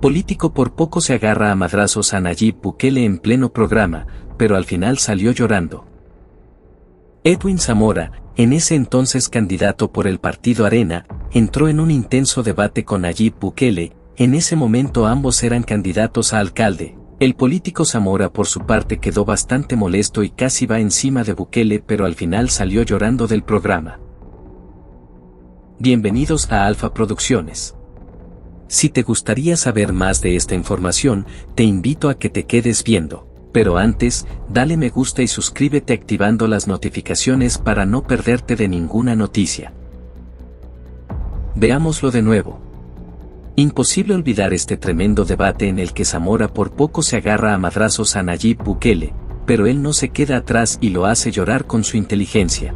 Político por poco se agarra a madrazos a Nayib Bukele en pleno programa, pero al final salió llorando. Edwin Zamora, en ese entonces candidato por el partido Arena, entró en un intenso debate con Nayib Bukele. En ese momento ambos eran candidatos a alcalde. El político Zamora por su parte quedó bastante molesto y casi va encima de Bukele, pero al final salió llorando del programa. Bienvenidos a Alfa Producciones. Si te gustaría saber más de esta información, te invito a que te quedes viendo. Pero antes, dale me gusta y suscríbete activando las notificaciones para no perderte de ninguna noticia. Veámoslo de nuevo. Imposible olvidar este tremendo debate en el que Zamora por poco se agarra a madrazos a Nayib Bukele, pero él no se queda atrás y lo hace llorar con su inteligencia.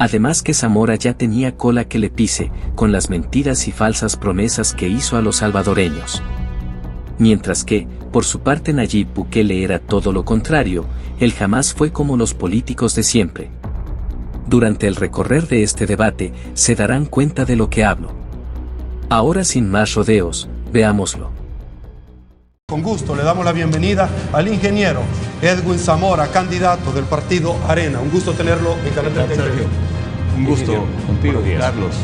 Además que Zamora ya tenía cola que le pise, con las mentiras y falsas promesas que hizo a los salvadoreños. Mientras que, por su parte Nayib Bukele era todo lo contrario, él jamás fue como los políticos de siempre. Durante el recorrer de este debate, se darán cuenta de lo que hablo. Ahora sin más rodeos, veámoslo. Con gusto le damos la bienvenida al ingeniero Edwin Zamora, candidato del partido Arena. Un gusto tenerlo en Canal 33. Un gusto contigo, Carlos,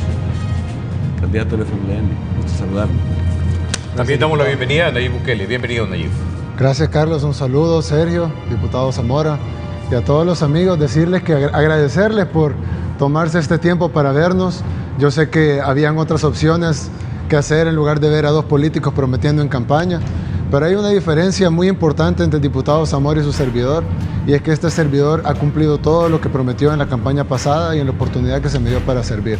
candidato del FMLN. Gusto saludarlo. También damos la bienvenida a Nayib Bukele. Bienvenido, Nayib. Gracias, Carlos. Un saludo, Sergio, diputado Zamora, y a todos los amigos decirles que agradecerles por tomarse este tiempo para vernos. Yo sé que habían otras opciones que hacer en lugar de ver a dos políticos prometiendo en campaña, pero hay una diferencia muy importante entre el diputado Zamora y su servidor, y es que este servidor ha cumplido todo lo que prometió en la campaña pasada y en la oportunidad que se me dio para servir.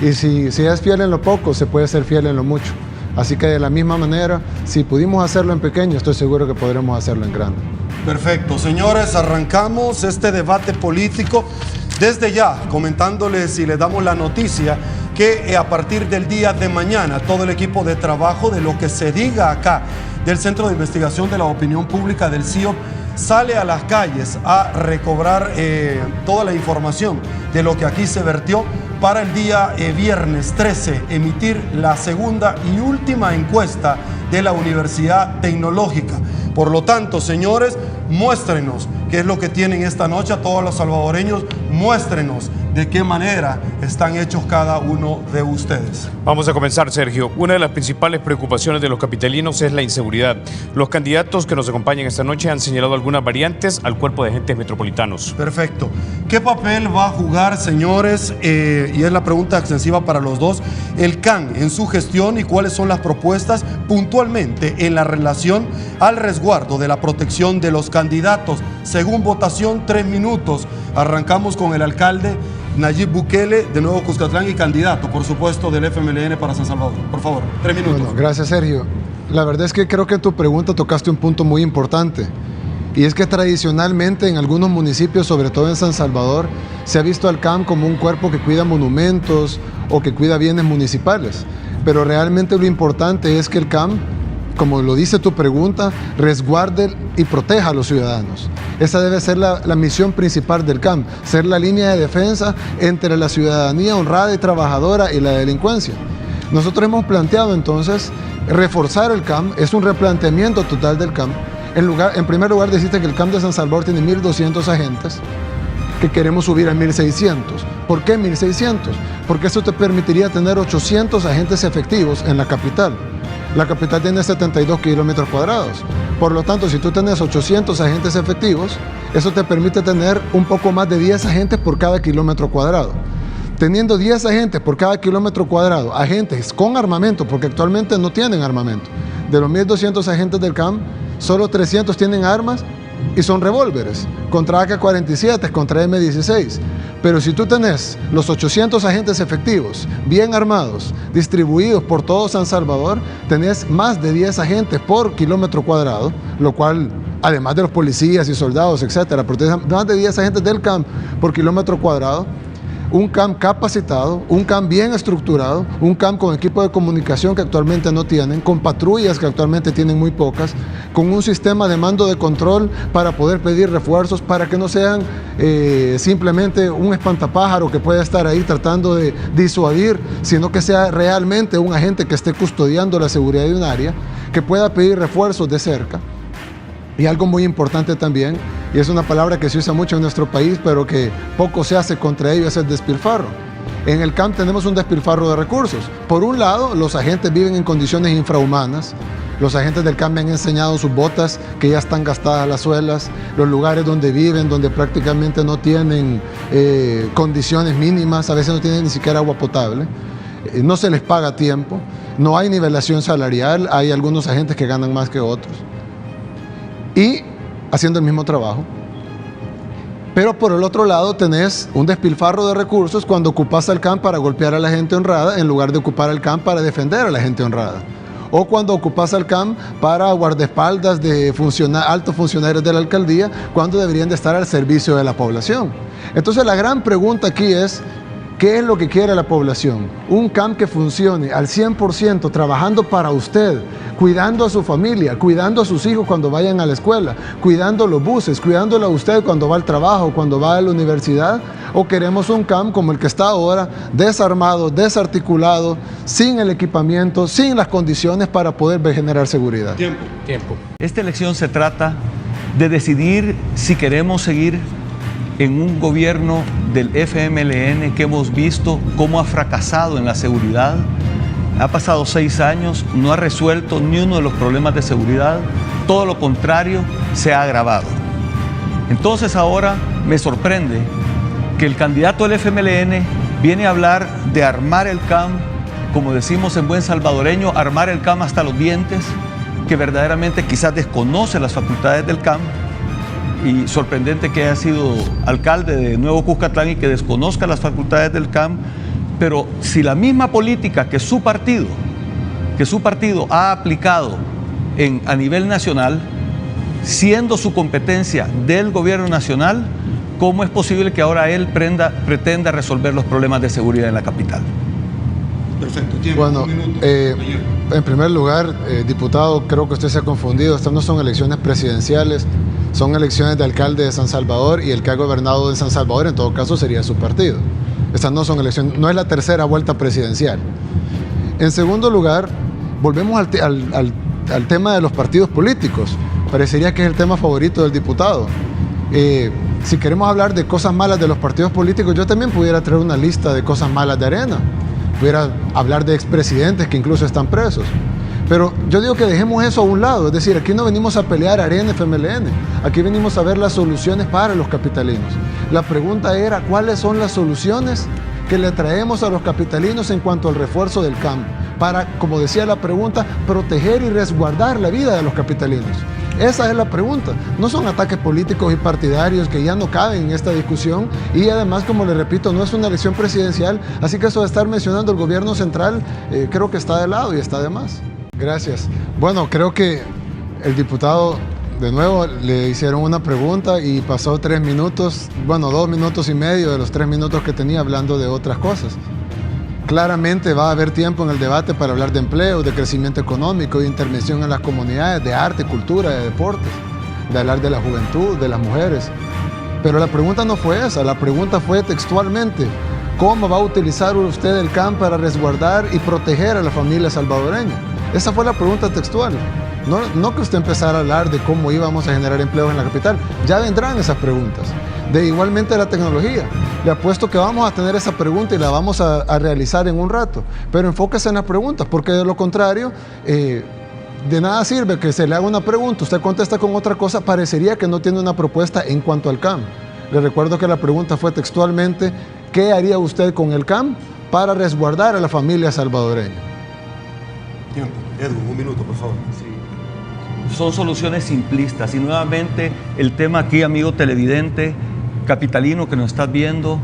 Y si es fiel en lo poco, se puede ser fiel en lo mucho. Así que de la misma manera, si pudimos hacerlo en pequeño, estoy seguro que podremos hacerlo en grande. Perfecto, señores, arrancamos este debate político desde ya, comentándoles y les damos la noticia que a partir del día de mañana todo el equipo de trabajo de lo que se diga acá del Centro de Investigación de la Opinión Pública del CIOP sale a las calles a recobrar toda la información de lo que aquí se vertió para el día viernes 13 emitir la segunda y última encuesta de la Universidad Tecnológica. Por lo tanto, señores, muéstrenos qué es lo que tienen esta noche a todos los salvadoreños, muéstrenos de qué manera están hechos cada uno de ustedes. Vamos a comenzar, Sergio. Una de las principales preocupaciones de los capitalinos es la inseguridad. Los candidatos que nos acompañan esta noche han señalado algunas variantes al cuerpo de agentes metropolitanos. Perfecto. ¿Qué papel va a jugar, señores? Y es la pregunta extensiva para los dos. El CAN en su gestión y cuáles son las propuestas puntualmente en la relación al resguardo de la protección de los candidatos. Según votación, 3 minutos. Arrancamos con el alcalde Nayib Bukele, de nuevo Cuscatlán, y candidato, por supuesto, del FMLN para San Salvador. Por favor, 3 minutos. Bueno, gracias, Sergio. La verdad es que creo que en tu pregunta tocaste un punto muy importante. Y es que tradicionalmente en algunos municipios, sobre todo en San Salvador, se ha visto al CAM como un cuerpo que cuida monumentos o que cuida bienes municipales. Pero realmente lo importante es que el CAM, como lo dice tu pregunta, resguarde y proteja a los ciudadanos. Esa debe ser la misión principal del CAM, ser la línea de defensa entre la ciudadanía honrada y trabajadora y la delincuencia. Nosotros hemos planteado entonces reforzar el CAM, es un replanteamiento total del CAM. En primer lugar, deciste que el CAM de San Salvador tiene 1.200 agentes, que queremos subir a 1.600. ¿Por qué 1.600? Porque eso te permitiría tener 800 agentes efectivos en la capital. La capital tiene 72 kilómetros cuadrados. Por lo tanto, si tú tienes 800 agentes efectivos, eso te permite tener un poco más de 10 agentes por cada kilómetro cuadrado. Teniendo 10 agentes por cada kilómetro cuadrado, agentes con armamento, porque actualmente no tienen armamento. De los 1.200 agentes del CAM, solo 300 tienen armas y son revólveres, contra AK-47, contra M16. Pero si tú tenés los 800 agentes efectivos, bien armados, distribuidos por todo San Salvador, tenés más de 10 agentes por kilómetro cuadrado, lo cual, además de los policías y soldados, etcétera, pero tenés más de 10 agentes del CAM por kilómetro cuadrado, un CAM capacitado, un CAM bien estructurado, un CAM con equipo de comunicación que actualmente no tienen, con patrullas que actualmente tienen muy pocas, con un sistema de mando de control para poder pedir refuerzos, para que no sean simplemente un espantapájaro que pueda estar ahí tratando de disuadir, sino que sea realmente un agente que esté custodiando la seguridad de un área, que pueda pedir refuerzos de cerca. Y algo muy importante también, y es una palabra que se usa mucho en nuestro país, pero que poco se hace contra ello, es el despilfarro. En el CAM tenemos un despilfarro de recursos. Por un lado, los agentes viven en condiciones infrahumanas. Los agentes del CAM me han enseñado sus botas que ya están gastadas las suelas, los lugares donde viven, donde prácticamente no tienen condiciones mínimas, a veces no tienen ni siquiera agua potable, no se les paga a tiempo, no hay nivelación salarial, hay algunos agentes que ganan más que otros. Y haciendo el mismo trabajo. Pero por el otro lado tenés un despilfarro de recursos cuando ocupas al CAM para golpear a la gente honrada en lugar de ocupar al CAM para defender a la gente honrada. O cuando ocupas al CAM para guardaespaldas de altos funcionarios de la alcaldía cuando deberían de estar al servicio de la población. Entonces la gran pregunta aquí es, ¿qué es lo que quiere la población? Un CAM que funcione al 100%, trabajando para usted, cuidando a su familia, cuidando a sus hijos cuando vayan a la escuela, cuidando los buses, cuidándolo a usted cuando va al trabajo, cuando va a la universidad. ¿O queremos un CAM como el que está ahora, desarmado, desarticulado, sin el equipamiento, sin las condiciones para poder generar seguridad? Tiempo. Esta elección se trata de decidir si queremos seguir en un gobierno del FMLN que hemos visto cómo ha fracasado en la seguridad. Ha pasado 6 años, no ha resuelto ni uno de los problemas de seguridad, todo lo contrario, se ha agravado. Entonces ahora me sorprende que el candidato del FMLN viene a hablar de armar el CAM, como decimos en buen salvadoreño, armar el CAM hasta los dientes, que verdaderamente quizás desconoce las facultades del CAM. Y sorprendente que haya sido alcalde de Nuevo Cuscatlán y que desconozca las facultades del CAM, pero si la misma política que su partido ha aplicado a nivel nacional, siendo su competencia del gobierno nacional, ¿cómo es posible que ahora él pretenda resolver los problemas de seguridad en la capital? Perfecto, tiempo. Bueno, en primer lugar, diputado, creo que usted se ha confundido. Estas no son elecciones presidenciales, son elecciones de alcalde de San Salvador, y el que ha gobernado en San Salvador en todo caso sería su partido. Estas no son elecciones, no es la tercera vuelta presidencial. En segundo lugar, volvemos al tema de los partidos políticos. Parecería que es el tema favorito del diputado. Si queremos hablar de cosas malas de los partidos políticos, yo también pudiera traer una lista de cosas malas de Arena. Pudiera hablar de expresidentes que incluso están presos. Pero yo digo que dejemos eso a un lado. Es decir, aquí no venimos a pelear Arena FMLN. Aquí venimos a ver las soluciones para los capitalinos. La pregunta era, ¿cuáles son las soluciones que le traemos a los capitalinos en cuanto al refuerzo del CAM? Para, como decía la pregunta, proteger y resguardar la vida de los capitalinos. Esa es la pregunta. No son ataques políticos y partidarios que ya no caben en esta discusión, y además, como le repito, no es una elección presidencial, así que eso de estar mencionando el gobierno central creo que está de lado y está de más. Gracias. Bueno, creo que el diputado, de nuevo, le hicieron una pregunta y pasó 3 minutos, bueno, 2 minutos y medio de los 3 minutos que tenía hablando de otras cosas. Claramente va a haber tiempo en el debate para hablar de empleo, de crecimiento económico, de intervención en las comunidades, de arte, cultura, de deportes, de hablar de la juventud, de las mujeres. Pero la pregunta no fue esa, la pregunta fue textualmente, ¿cómo va a utilizar usted el CAM para resguardar y proteger a la familia salvadoreña? Esa fue la pregunta textual. No que usted empezara a hablar de cómo íbamos a generar empleos en la capital. Ya vendrán esas preguntas. De igualmente la tecnología. Le apuesto que vamos a tener esa pregunta y la vamos a realizar en un rato. Pero enfóquese en las preguntas, porque de lo contrario, de nada sirve que se le haga una pregunta, usted contesta con otra cosa, parecería que no tiene una propuesta en cuanto al CAM. Le recuerdo que la pregunta fue textualmente, ¿qué haría usted con el CAM para resguardar a la familia salvadoreña? Tiempo. Edwin, 1 minuto, por favor. Sí. Son soluciones simplistas y nuevamente el tema aquí, amigo televidente, capitalino que nos estás viendo,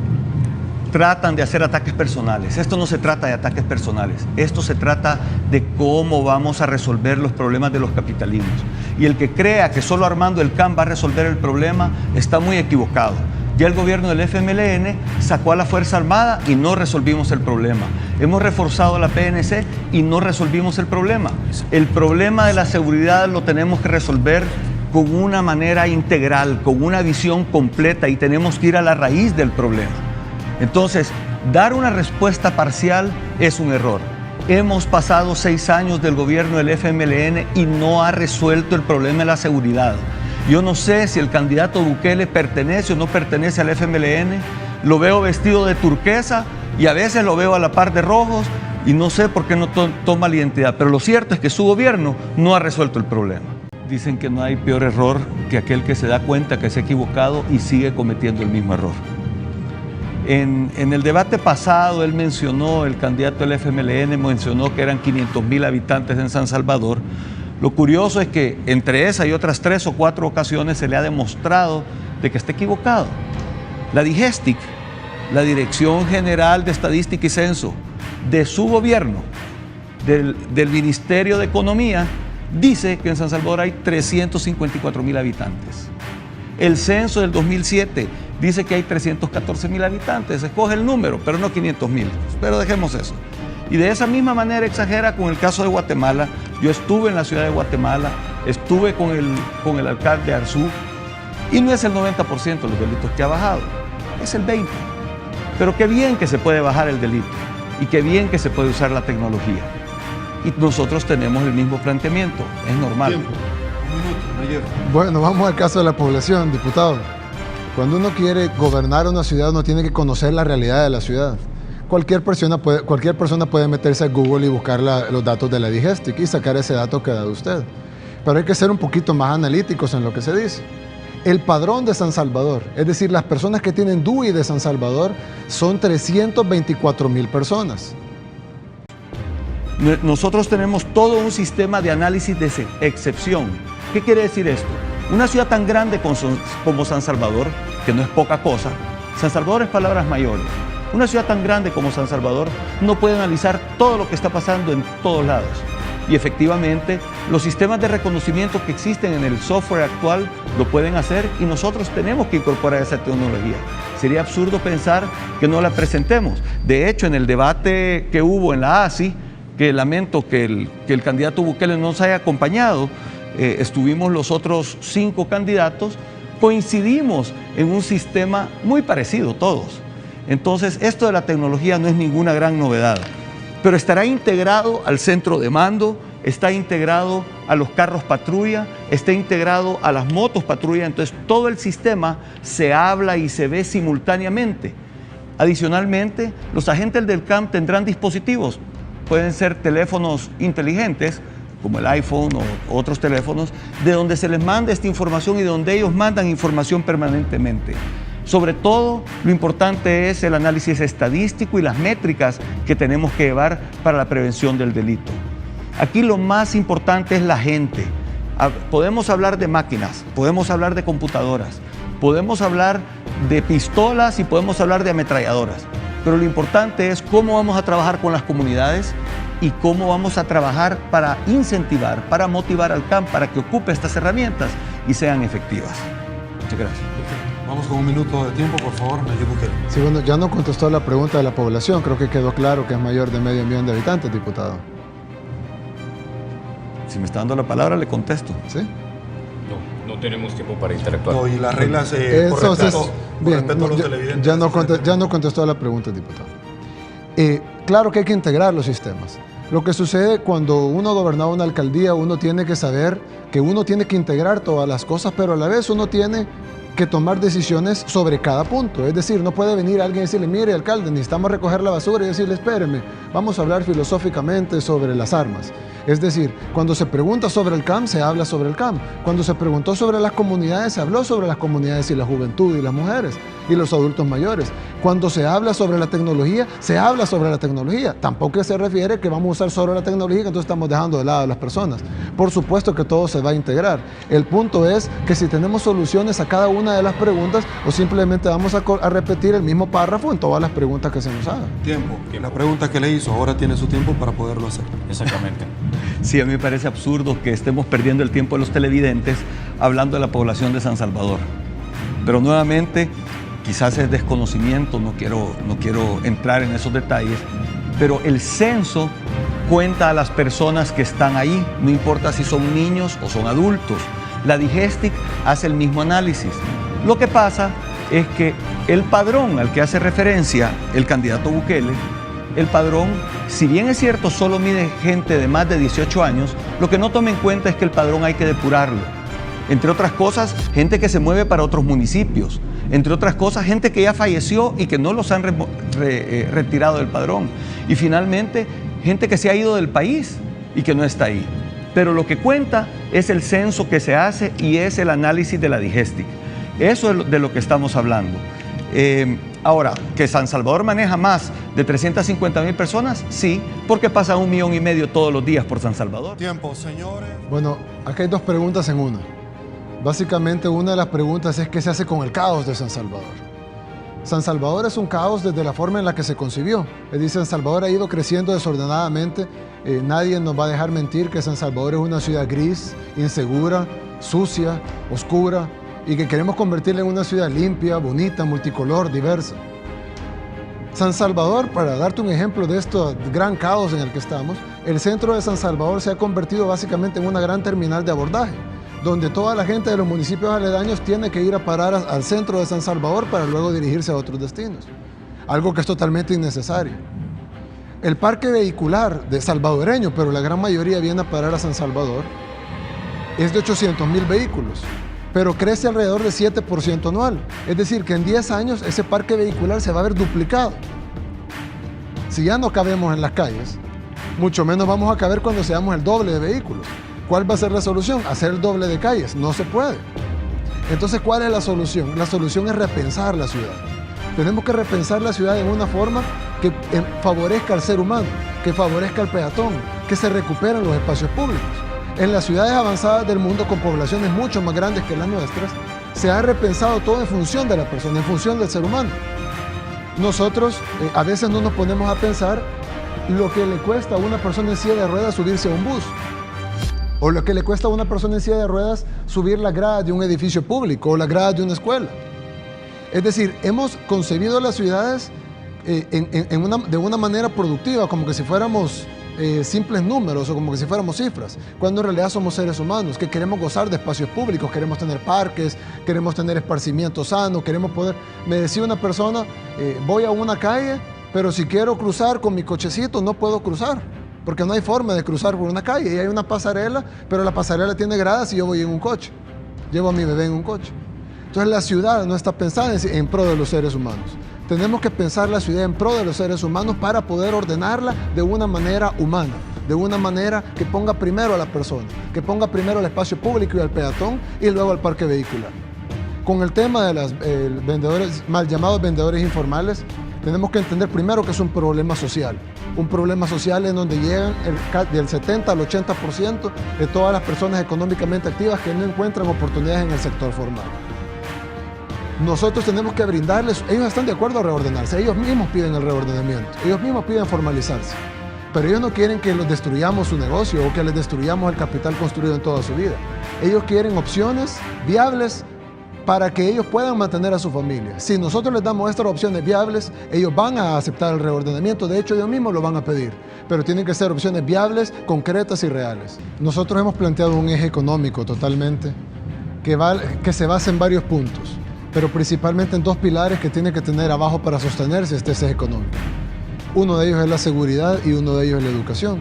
tratan de hacer ataques personales. Esto no se trata de ataques personales, esto se trata de cómo vamos a resolver los problemas de los capitalinos. Y el que crea que solo armando el CAM va a resolver el problema está muy equivocado. Ya el gobierno del FMLN sacó a la Fuerza Armada y no resolvimos el problema. Hemos reforzado a la PNC y no resolvimos el problema. El problema de la seguridad lo tenemos que resolver con una manera integral, con una visión completa, y tenemos que ir a la raíz del problema. Entonces, dar una respuesta parcial es un error. Hemos pasado 6 años del gobierno del FMLN y no ha resuelto el problema de la seguridad. Yo no sé si el candidato Bukele pertenece o no pertenece al FMLN. Lo veo vestido de turquesa y a veces lo veo a la par de rojos y no sé por qué no toma la identidad. Pero lo cierto es que su gobierno no ha resuelto el problema. Dicen que no hay peor error que aquel que se da cuenta que se ha equivocado y sigue cometiendo el mismo error. En el debate pasado, el candidato del FMLN mencionó que eran 500,000 habitantes en San Salvador. Lo curioso es que entre esa y otras 3 o 4 ocasiones se le ha demostrado de que está equivocado. La DIGESTIC, la Dirección General de Estadística y Censo de su gobierno, del Ministerio de Economía, dice que en San Salvador hay 354,000 habitantes. El censo del 2007 dice que hay 314,000 habitantes. Escoge el número, pero no 500,000. Pero dejemos eso. Y de esa misma manera exagera con el caso de Guatemala. Yo estuve en la ciudad de Guatemala, estuve con el alcalde Arzú, y no es el 90% de los delitos que ha bajado, es el 20%. Pero qué bien que se puede bajar el delito y qué bien que se puede usar la tecnología. Y nosotros tenemos el mismo planteamiento, es normal. Tiempo. Un minuto, Nayef. Bueno, vamos al caso de la población, diputado. Cuando uno quiere gobernar una ciudad, uno tiene que conocer la realidad de la ciudad. Cualquier persona puede meterse a Google y buscar los datos de la DIGESTIC y sacar ese dato que ha dado usted. Pero hay que ser un poquito más analíticos en lo que se dice. El padrón de San Salvador, es decir, las personas que tienen DUI de San Salvador, son 324,000 personas. Nosotros tenemos todo un sistema de análisis de excepción. ¿Qué quiere decir esto? Una ciudad tan grande como San Salvador, que no es poca cosa, San Salvador es palabras mayores. Una ciudad tan grande como San Salvador no puede analizar todo lo que está pasando en todos lados. Y efectivamente, los sistemas de reconocimiento que existen en el software actual lo pueden hacer y nosotros tenemos que incorporar esa tecnología. Sería absurdo pensar que no la presentemos. De hecho, en el debate que hubo en la ASI, que lamento que el candidato Bukele no nos haya acompañado, estuvimos los otros 5 candidatos, coincidimos en un sistema muy parecido todos. Entonces, esto de la tecnología no es ninguna gran novedad, pero estará integrado al centro de mando, está integrado a los carros patrulla, está integrado a las motos patrulla, entonces todo el sistema se habla y se ve simultáneamente. Adicionalmente, los agentes del CAM tendrán dispositivos, pueden ser teléfonos inteligentes, como el iPhone o otros teléfonos, de donde se les manda esta información y de donde ellos mandan información permanentemente. Sobre todo, lo importante es el análisis estadístico y las métricas que tenemos que llevar para la prevención del delito. Aquí lo más importante es la gente. Podemos hablar de máquinas, podemos hablar de computadoras, podemos hablar de pistolas y podemos hablar de ametralladoras, pero lo importante es cómo vamos a trabajar con las comunidades y cómo vamos a trabajar para incentivar, para motivar al CAM para que ocupe estas herramientas y sean efectivas. Muchas gracias. Vamos con un minuto de tiempo, por favor, Nayib Bukele. Sí, bueno, ya no contestó la pregunta de la población. Creo que quedó claro que es mayor de medio millón de habitantes, diputado. Si me está dando la palabra, le contesto. ¿Sí? No tenemos tiempo para interactuar. No, y las reglas por respeto a los televidentes. Ya no contestó a la pregunta, diputado. Claro que hay que integrar los sistemas. Lo que sucede cuando uno gobernaba una alcaldía, uno tiene que saber que uno tiene que integrar todas las cosas, pero a la vez uno tiene que tomar decisiones sobre cada punto. Es decir, no puede venir alguien y decirle, mire, alcalde, necesitamos recoger la basura y decirle, espéreme, vamos a hablar filosóficamente sobre las armas. Es decir, cuando se pregunta sobre el CAM, se habla sobre el CAM. Cuando se preguntó sobre las comunidades, se habló sobre las comunidades y la juventud y las mujeres y los adultos mayores. Cuando se habla sobre la tecnología, se habla sobre la tecnología. Tampoco se refiere que vamos a usar solo la tecnología, que entonces estamos dejando de lado a las personas. Por supuesto que todo se va a integrar. El punto es que si tenemos soluciones a cada una de las preguntas o simplemente vamos a repetir el mismo párrafo en todas las preguntas que se nos hagan. Tiempo. La pregunta que le hizo, ahora tiene su tiempo para poderlo hacer. Exactamente. Sí, a mí me parece absurdo que estemos perdiendo el tiempo de los televidentes hablando de la población de San Salvador. Pero nuevamente quizás es desconocimiento, no quiero entrar en esos detalles, pero el censo cuenta a las personas que están ahí, no importa si son niños o son adultos. La Digestic hace el mismo análisis. Lo que pasa es que el padrón al que hace referencia el candidato Bukele, el padrón, si bien es cierto, solo mide gente de más de 18 años, lo que no toma en cuenta es que el padrón hay que depurarlo. Entre otras cosas, gente que se mueve para otros municipios. Entre otras cosas, gente que ya falleció y que no los han retirado del padrón. Y finalmente, gente que se ha ido del país y que no está ahí. Pero lo que cuenta es el censo que se hace y es el análisis de la Digestic. Eso es de lo que estamos hablando. Ahora, ¿que San Salvador maneja más de 350,000 personas? Sí, porque pasa 1,5 millones todos los días por San Salvador. Tiempo, señores. Bueno, aquí hay dos preguntas en una. Básicamente, una de las preguntas es qué se hace con el caos de San Salvador. San Salvador es un caos desde la forma en la que se concibió. Es decir, San Salvador ha ido creciendo desordenadamente. Nadie nos va a dejar mentir que San Salvador es una ciudad gris, insegura, sucia, oscura, y que queremos convertirla en una ciudad limpia, bonita, multicolor, diversa. San Salvador, para darte un ejemplo de este gran caos en el que estamos, el centro de San Salvador se ha convertido básicamente en una gran terminal de abordaje, donde toda la gente de los municipios aledaños tiene que ir a parar al centro de San Salvador para luego dirigirse a otros destinos, algo que es totalmente innecesario. El parque vehicular de salvadoreño, pero la gran mayoría viene a parar a San Salvador, es de 800,000 vehículos, pero crece alrededor de 7% anual. Es decir, que en 10 años ese parque vehicular se va a ver duplicado. Si ya no cabemos en las calles, mucho menos vamos a caber cuando seamos el doble de vehículos. ¿Cuál va a ser la solución? Hacer el doble de calles. No se puede. Entonces, ¿cuál es la solución? La solución es repensar la ciudad. Tenemos que repensar la ciudad en una forma que favorezca al ser humano, que favorezca al peatón, que se recuperen los espacios públicos. En las ciudades avanzadas del mundo, con poblaciones mucho más grandes que las nuestras, se ha repensado todo en función de la persona, en función del ser humano. Nosotros a veces no nos ponemos a pensar lo que le cuesta a una persona en silla de ruedas subirse a un bus, o lo que le cuesta a una persona en silla de ruedas subir la grada de un edificio público o la grada de una escuela. Es decir, hemos concebido las ciudades de una manera productiva, como que si fuéramos simples números o como que si fuéramos cifras, cuando en realidad somos seres humanos que queremos gozar de espacios públicos, queremos tener parques, queremos tener esparcimiento sano, queremos poder... Me decía una persona, voy a una calle, pero si quiero cruzar con mi cochecito no puedo cruzar, porque no hay forma de cruzar por una calle y hay una pasarela, pero la pasarela tiene gradas y yo voy en un coche, llevo a mi bebé en un coche. Entonces la ciudad no está pensada en pro de los seres humanos. Tenemos que pensar la ciudad en pro de los seres humanos para poder ordenarla de una manera humana, de una manera que ponga primero a la persona, que ponga primero al espacio público y al peatón y luego al parque vehicular. Con el tema de los vendedores, mal llamados vendedores informales, tenemos que entender primero que es un problema social en donde llegan del 70 al 80% de todas las personas económicamente activas que no encuentran oportunidades en el sector formal. Nosotros tenemos que brindarles, ellos están de acuerdo a reordenarse, ellos mismos piden el reordenamiento, ellos mismos piden formalizarse, pero ellos no quieren que les destruyamos su negocio o que les destruyamos el capital construido en toda su vida. Ellos quieren opciones viables para que ellos puedan mantener a su familia. Si nosotros les damos estas opciones viables, ellos van a aceptar el reordenamiento, de hecho ellos mismos lo van a pedir, pero tienen que ser opciones viables, concretas y reales. Nosotros hemos planteado un eje económico totalmente que se basa en varios puntos, pero principalmente en dos pilares que tiene que tener abajo para sostenerse este eje económico. Uno de ellos es la seguridad y uno de ellos es la educación.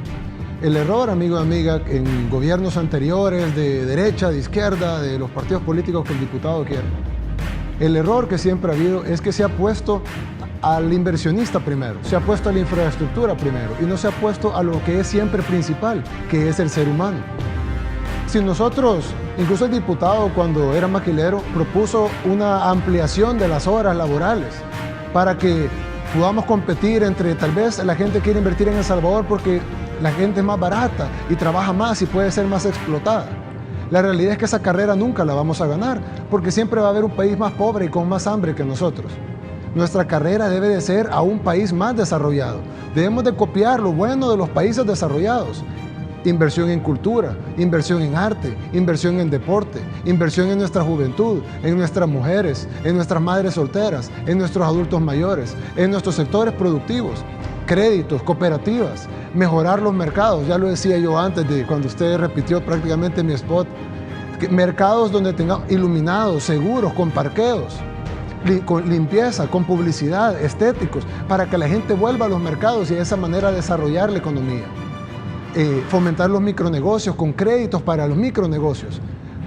El error, amigo y amiga, en gobiernos anteriores de derecha, de izquierda, de los partidos políticos que el diputado quiera, el error que siempre ha habido es que se ha puesto al inversionista primero, se ha puesto a la infraestructura primero y no se ha puesto a lo que es siempre principal, que es el ser humano. Si nosotros, incluso el diputado cuando era maquilero, propuso una ampliación de las horas laborales para que podamos competir entre, tal vez la gente quiere invertir en El Salvador porque la gente es más barata y trabaja más y puede ser más explotada. La realidad es que esa carrera nunca la vamos a ganar porque siempre va a haber un país más pobre y con más hambre que nosotros. Nuestra carrera debe de ser a un país más desarrollado. Debemos de copiar lo bueno de los países desarrollados. inversión en cultura, inversión en arte, inversión en deporte, inversión en nuestra juventud, en nuestras mujeres, en nuestras madres solteras, en nuestros adultos mayores, en nuestros sectores productivos, créditos, cooperativas, mejorar los mercados. Ya lo decía yo antes de cuando usted repitió prácticamente mi spot, mercados donde tengamos iluminados, seguros, con parqueos, con limpieza, con publicidad, estéticos, para que la gente vuelva a los mercados y de esa manera desarrollar la economía. Fomentar los micronegocios con créditos para los micronegocios.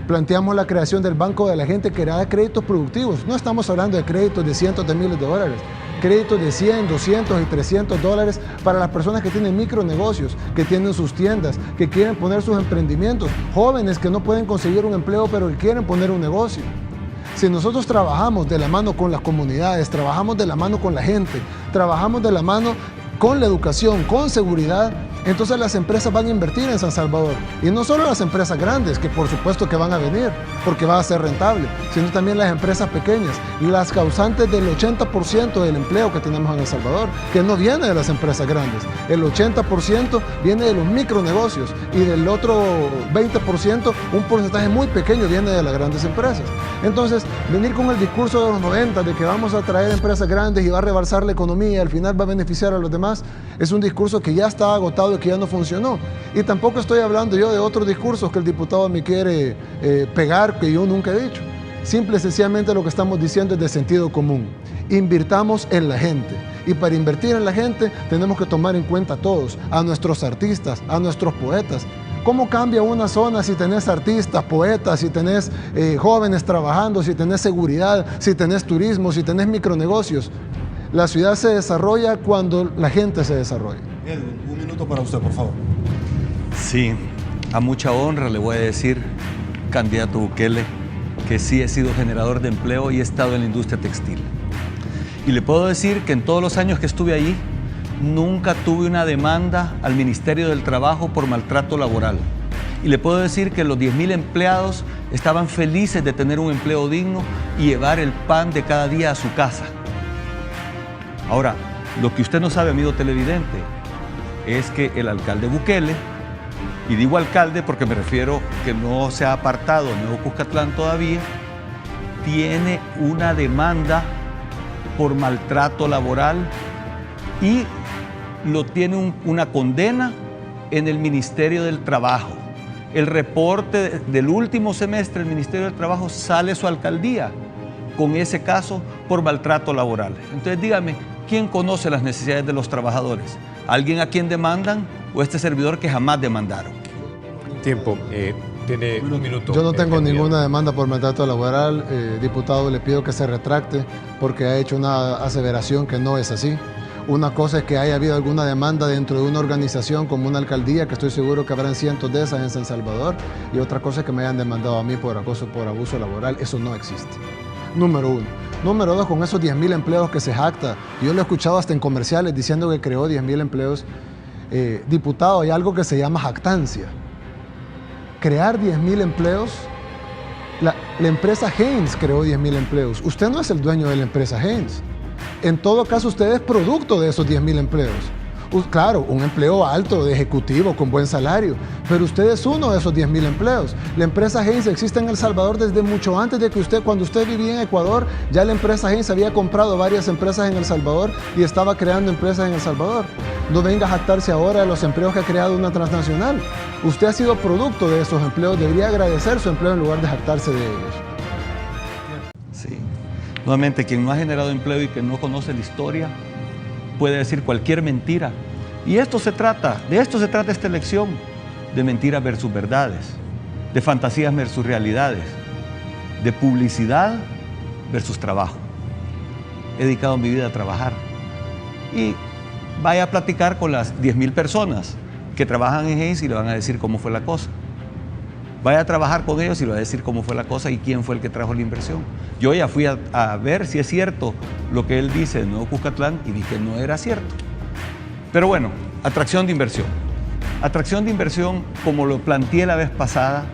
Planteamos la creación del Banco de la Gente que da créditos productivos. No estamos hablando de créditos de cientos de miles de dólares, créditos de 100, 200 y 300 dólares para las personas que tienen micronegocios, que tienen sus tiendas, que quieren poner sus emprendimientos, jóvenes que no pueden conseguir un empleo pero que quieren poner un negocio. Si nosotros trabajamos de la mano con las comunidades, trabajamos de la mano con la gente, trabajamos de la mano con la educación, con seguridad, entonces las empresas van a invertir en San Salvador. Y no solo las empresas grandes, que por supuesto que van a venir, porque va a ser rentable, sino también las empresas pequeñas, las causantes del 80% del empleo que tenemos en El Salvador, que no viene de las empresas grandes. El 80% viene de los micronegocios y del otro 20%, un porcentaje muy pequeño viene de las grandes empresas. Entonces, venir con el discurso de los 90 de que vamos a traer empresas grandes y va a rebalsar la economía y al final va a beneficiar a los demás, es un discurso que ya está agotado y que ya no funcionó. Y tampoco estoy hablando yo de otros discursos que el diputado me quiere pegar, que yo nunca he dicho. Simple y sencillamente lo que estamos diciendo es de sentido común. Invirtamos en la gente. Y para invertir en la gente tenemos que tomar en cuenta a todos, a nuestros artistas, a nuestros poetas. ¿Cómo cambia una zona si tenés artistas, poetas, si tenés jóvenes trabajando, si tenés seguridad, si tenés turismo, si tenés micronegocios? La ciudad se desarrolla cuando la gente se desarrolla. Edwin, un minuto para usted, por favor. Sí, a mucha honra le voy a decir, candidato Bukele, que sí he sido generador de empleo y he estado en la industria textil. Y le puedo decir que en todos los años que estuve allí, nunca tuve una demanda al Ministerio del Trabajo por maltrato laboral. Y le puedo decir que los 10,000 empleados estaban felices de tener un empleo digno y llevar el pan de cada día a su casa. Ahora, lo que usted no sabe, amigo televidente, es que el alcalde Bukele, y digo alcalde porque me refiero que no se ha apartado Nuevo Cuscatlán todavía, tiene una demanda por maltrato laboral y lo tiene una condena en el Ministerio del Trabajo. El reporte del último semestre del Ministerio del Trabajo sale su alcaldía con ese caso por maltrato laboral. Entonces dígame, ¿quién conoce las necesidades de los trabajadores? ¿Alguien a quien demandan o este servidor que jamás demandaron? Tiempo. Tiene un minuto. Yo no tengo ninguna demanda por maltrato laboral. Diputado, le pido que se retracte porque ha hecho una aseveración que no es así. Una cosa es que haya habido alguna demanda dentro de una organización como una alcaldía, que estoy seguro que habrán cientos de esas en San Salvador, y otra cosa es que me hayan demandado a mí por acoso, por abuso laboral. Eso no existe. Número uno. Número dos, con esos 10,000 empleos que se jacta, yo lo he escuchado hasta en comerciales diciendo que creó 10,000 empleos. Diputado, hay algo que se llama jactancia. Crear 10,000 empleos, la empresa Heinz creó 10,000 empleos. Usted no es el dueño de la empresa Heinz. En todo caso, usted es producto de esos 10,000 empleos. Claro, un empleo alto, de ejecutivo, con buen salario, pero usted es uno de esos 10,000 empleos. La empresa Heinz existe en El Salvador desde mucho antes de que usted, cuando usted vivía en Ecuador, ya la empresa Heinz había comprado varias empresas en El Salvador y estaba creando empresas en El Salvador. No venga a jactarse ahora de los empleos que ha creado una transnacional. Usted ha sido producto de esos empleos, debería agradecer su empleo en lugar de jactarse de ellos. Sí. Nuevamente, quien no ha generado empleo y que no conoce la historia, puede decir cualquier mentira. Y de esto se trata esta elección, de mentiras versus verdades, de fantasías versus realidades, de publicidad versus trabajo. He dedicado mi vida a trabajar. Y vaya a platicar con las 10,000 personas que trabajan en Heinz y le van a decir cómo fue la cosa. Vaya a trabajar con ellos y le va a decir cómo fue la cosa y quién fue el que trajo la inversión. Yo ya fui a ver si es cierto lo que él dice de Nuevo Cuscatlán y vi que no era cierto. Pero bueno, atracción de inversión. Atracción de inversión, como lo planteé la vez pasada,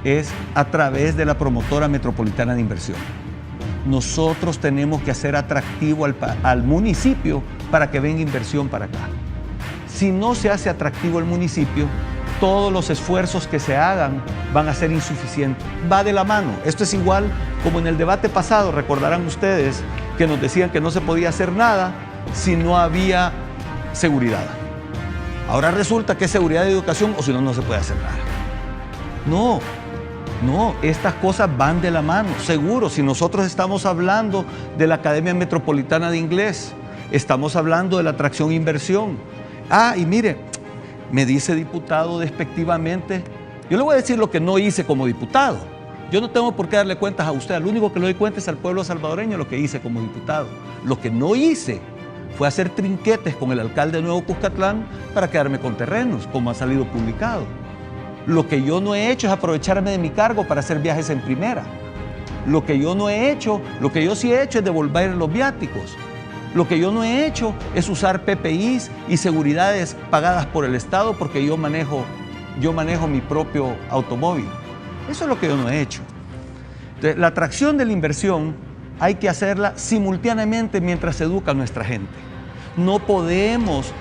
es a través de la promotora metropolitana de inversión. Nosotros tenemos que hacer atractivo al municipio para que venga inversión para acá. Si no se hace atractivo el municipio, todos los esfuerzos que se hagan van a ser insuficientes. Va de la mano. Esto es igual como en el debate pasado, recordarán ustedes que nos decían que no se podía hacer nada si no había seguridad. Ahora resulta que es seguridad y educación, o si no, no se puede hacer nada. No, estas cosas van de la mano, seguro. Si nosotros estamos hablando de la Academia Metropolitana de Inglés, estamos hablando de la atracción e inversión. Y mire, me dice diputado despectivamente, yo le voy a decir lo que no hice como diputado. Yo no tengo por qué darle cuentas a usted, al único que le doy cuentas es al pueblo salvadoreño lo que hice como diputado. Lo que no hice fue hacer trinquetes con el alcalde de Nuevo Cuscatlán para quedarme con terrenos, como ha salido publicado. Lo que yo no he hecho es aprovecharme de mi cargo para hacer viajes en primera. Lo que yo sí he hecho es devolver los viáticos. Lo que yo no he hecho es usar PPIs y seguridades pagadas por el Estado porque yo manejo mi propio automóvil. Eso es lo que yo no he hecho. Entonces, la atracción de la inversión hay que hacerla simultáneamente mientras se educa a nuestra gente. No podemos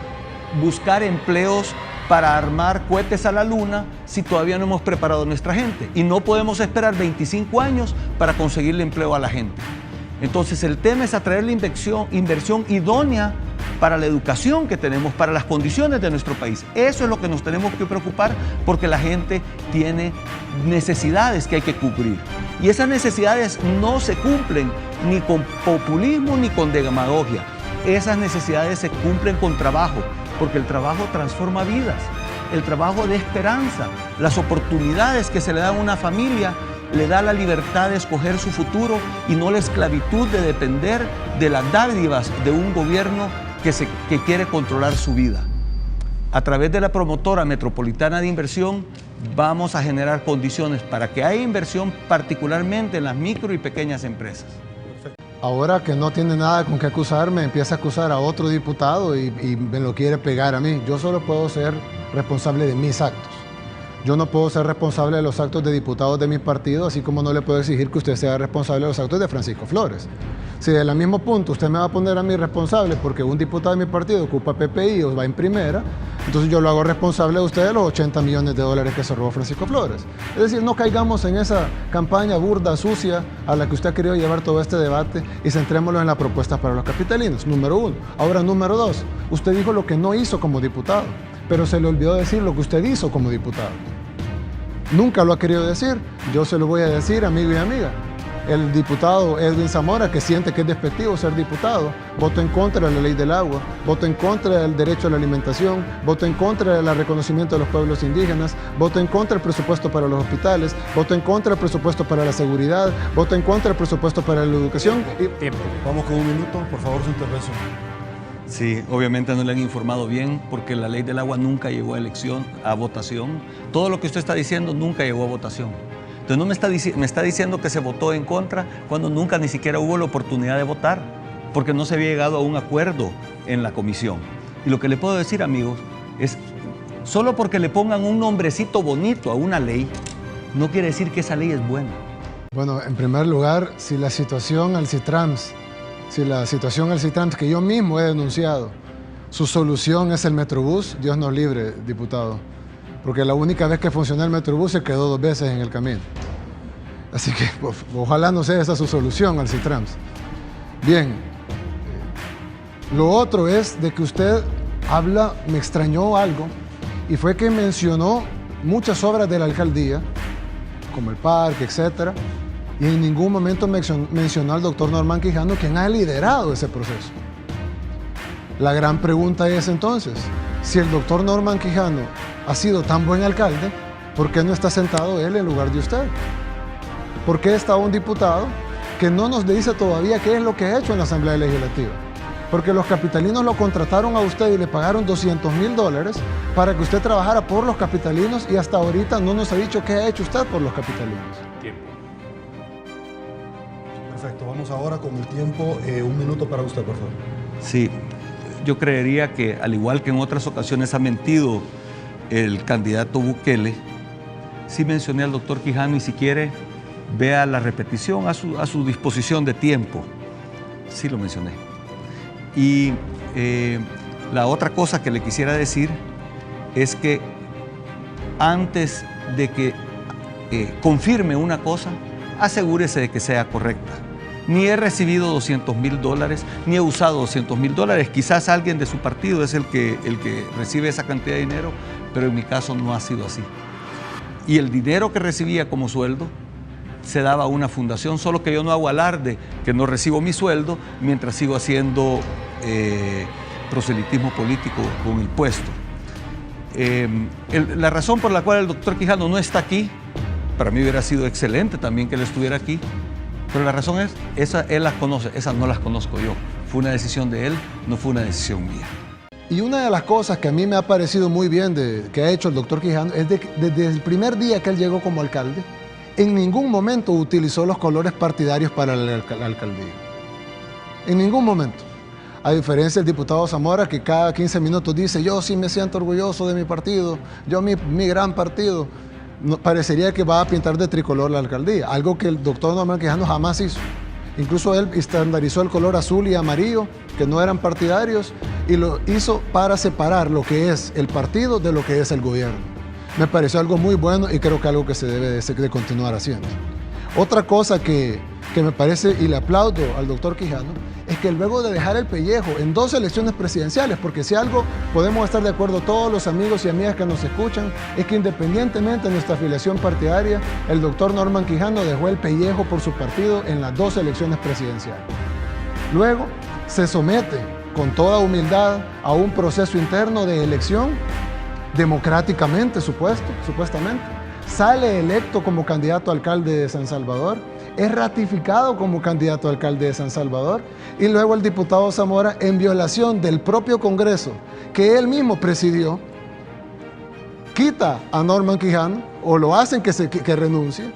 buscar empleos para armar cohetes a la luna si todavía no hemos preparado a nuestra gente. Y no podemos esperar 25 años para conseguirle empleo a la gente. Entonces el tema es atraer la inversión idónea para la educación que tenemos, para las condiciones de nuestro país. Eso es lo que nos tenemos que preocupar porque la gente tiene necesidades que hay que cubrir. Y esas necesidades no se cumplen ni con populismo ni con demagogia. Esas necesidades se cumplen con trabajo, porque el trabajo transforma vidas, el trabajo de esperanza, las oportunidades que se le dan a una familia le da la libertad de escoger su futuro y no la esclavitud de depender de las dádivas de un gobierno que quiere controlar su vida. A través de la promotora metropolitana de inversión vamos a generar condiciones para que haya inversión, particularmente en las micro y pequeñas empresas. Ahora que no tiene nada con qué acusarme, empieza a acusar a otro diputado y me lo quiere pegar a mí. Yo solo puedo ser responsable de mis actos. Yo no puedo ser responsable de los actos de diputados de mi partido, así como no le puedo exigir que usted sea responsable de los actos de Francisco Flores. Si del mismo punto usted me va a poner a mí responsable porque un diputado de mi partido ocupa PPI o va en primera, entonces yo lo hago responsable de usted de los 80 millones de dólares que se robó Francisco Flores. Es decir, no caigamos en esa campaña burda, sucia, a la que usted ha querido llevar todo este debate y centrémoslo en la propuesta para los capitalinos, número uno. Ahora, número dos, usted dijo lo que no hizo como diputado, pero se le olvidó decir lo que usted hizo como diputado. Nunca lo ha querido decir, yo se lo voy a decir, amigo y amiga. El diputado Edwin Zamora, que siente que es despectivo ser diputado, votó en contra de la ley del agua, votó en contra del derecho a la alimentación, votó en contra del reconocimiento de los pueblos indígenas, votó en contra del presupuesto para los hospitales, votó en contra del presupuesto para la seguridad, votó en contra del presupuesto para la educación. Tiempo. Vamos con un minuto, por favor, su intervención. Sí, obviamente no le han informado bien porque la ley del agua nunca llegó a votación. Todo lo que usted está diciendo nunca llegó a votación. Entonces no me está diciendo que se votó en contra cuando nunca ni siquiera hubo la oportunidad de votar, porque no se había llegado a un acuerdo en la comisión. Y lo que le puedo decir, amigos, es solo porque le pongan un nombrecito bonito a una ley, no quiere decir que esa ley es buena. Bueno, en primer lugar, si la situación Alcitrans que yo mismo he denunciado, su solución es el Metrobús, Dios nos libre, diputado. Porque la única vez que funcionó el Metrobús se quedó 2 veces en el camino. Así que ojalá no sea esa su solución, Alcitrans. Bien, lo otro es de que usted me extrañó algo, y fue que mencionó muchas obras de la alcaldía, como el parque, etcétera, y en ningún momento mencionó al doctor Norman Quijano, quien ha liderado ese proceso. La gran pregunta es entonces, si el doctor Norman Quijano ha sido tan buen alcalde, ¿por qué no está sentado él en lugar de usted? ¿Por qué está un diputado que no nos dice todavía qué es lo que ha hecho en la Asamblea Legislativa? Porque los capitalinos lo contrataron a usted y le pagaron $200,000 para que usted trabajara por los capitalinos, y hasta ahorita no nos ha dicho qué ha hecho usted por los capitalinos. Tiempo. Perfecto, vamos ahora con el tiempo. Un minuto para usted, por favor. Sí, yo creería que al igual que en otras ocasiones ha mentido el candidato Bukele, sí mencioné al doctor Quijano, y si quiere vea la repetición a su disposición de tiempo. Sí lo mencioné. Y la otra cosa que le quisiera decir es que antes de que confirme una cosa, asegúrese de que sea correcta. Ni he recibido $200,000, ni he usado $200,000. Quizás alguien de su partido es el que recibe esa cantidad de dinero, pero en mi caso no ha sido así. Y el dinero que recibía como sueldo se daba a una fundación, solo que yo no hago alarde que no recibo mi sueldo mientras sigo haciendo proselitismo político con el puesto. La razón por la cual el doctor Quijano no está aquí, para mí hubiera sido excelente también que él estuviera aquí, pero la razón es, él las conoce, esas no las conozco yo. Fue una decisión de él, no fue una decisión mía. Y una de las cosas que a mí me ha parecido muy bien que ha hecho el doctor Quijano es que desde el primer día que él llegó como alcalde, en ningún momento utilizó los colores partidarios para la alcaldía. En ningún momento. A diferencia del diputado Zamora, que cada 15 minutos dice, yo sí me siento orgulloso de mi partido, yo mi gran partido. No, parecería que va a pintar de tricolor la alcaldía, algo que el doctor Norman Quijano jamás hizo. Incluso él estandarizó el color azul y amarillo, que no eran partidarios, y lo hizo para separar lo que es el partido de lo que es el gobierno. Me pareció algo muy bueno y creo que algo que se debe de continuar haciendo. Otra cosa que me parece, y le aplaudo al doctor Quijano, es que luego de dejar el pellejo en 2 elecciones presidenciales, porque si algo podemos estar de acuerdo todos los amigos y amigas que nos escuchan, es que independientemente de nuestra afiliación partidaria, el doctor Norman Quijano dejó el pellejo por su partido en las 2 elecciones presidenciales. Luego se somete con toda humildad a un proceso interno de elección, democráticamente supuestamente, sale electo como candidato a alcalde de San Salvador, es ratificado como candidato a alcalde de San Salvador, y luego el diputado Zamora, en violación del propio Congreso que él mismo presidió, quita a Norman Quijano, o lo hacen que renuncie,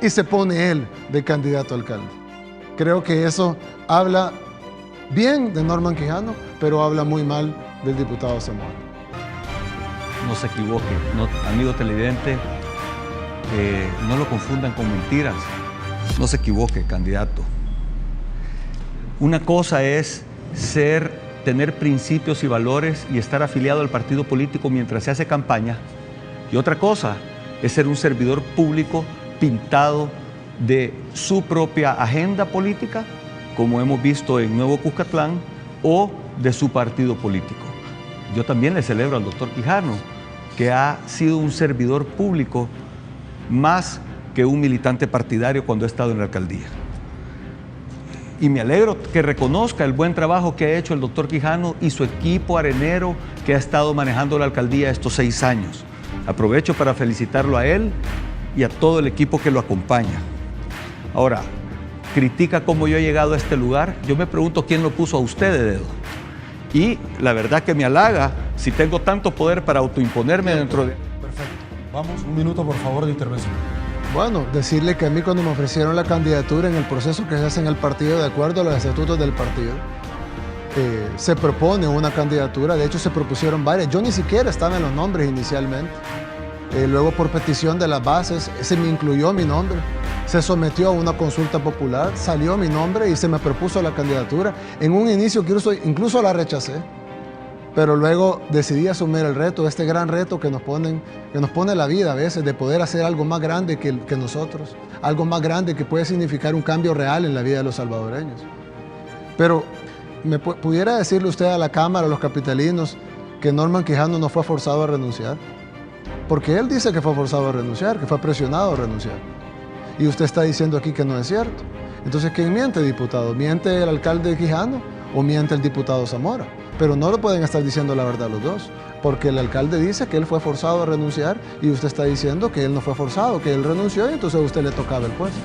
y se pone él de candidato a alcalde. Creo que eso habla bien de Norman Quijano, pero habla muy mal del diputado Zamora. No se equivoque, amigo televidente, no lo confundan con mentiras. No se equivoque, candidato. Una cosa es tener principios y valores y estar afiliado al partido político mientras se hace campaña. Y otra cosa es ser un servidor público pintado de su propia agenda política, como hemos visto en Nuevo Cuscatlán, o de su partido político. Yo también le celebro al doctor Quijano, que ha sido un servidor público más que un militante partidario cuando ha estado en la alcaldía. Y me alegro que reconozca el buen trabajo que ha hecho el doctor Quijano y su equipo arenero que ha estado manejando la alcaldía estos 6 años. Aprovecho para felicitarlo a él y a todo el equipo que lo acompaña. Ahora, critica cómo yo he llegado a este lugar. Yo me pregunto quién lo puso a usted de dedo. Y la verdad que me halaga si tengo tanto poder para autoimponerme dentro de... Perfecto. Vamos, 1 minuto por favor de intervención. Bueno, decirle que a mí cuando me ofrecieron la candidatura en el proceso que se hace en el partido, de acuerdo a los estatutos del partido, se propone una candidatura, de hecho se propusieron varias, yo ni siquiera estaba en los nombres inicialmente, luego por petición de las bases se me incluyó mi nombre, se sometió a una consulta popular, salió mi nombre y se me propuso la candidatura. En un inicio incluso la rechacé, pero luego decidí asumir el reto, este gran reto que nos pone la vida a veces, de poder hacer algo más grande que nosotros, algo más grande que puede significar un cambio real en la vida de los salvadoreños. Pero, ¿me pudiera decirle usted a la Cámara, a los capitalinos, que Norman Quijano no fue forzado a renunciar? Porque él dice que fue forzado a renunciar, que fue presionado a renunciar. Y usted está diciendo aquí que no es cierto. Entonces, ¿quién miente, diputado? ¿Miente el alcalde Quijano o miente el diputado Zamora? Pero no lo pueden estar diciendo la verdad los dos, porque el alcalde dice que él fue forzado a renunciar y usted está diciendo que él no fue forzado, que él renunció y entonces a usted le tocaba el puesto.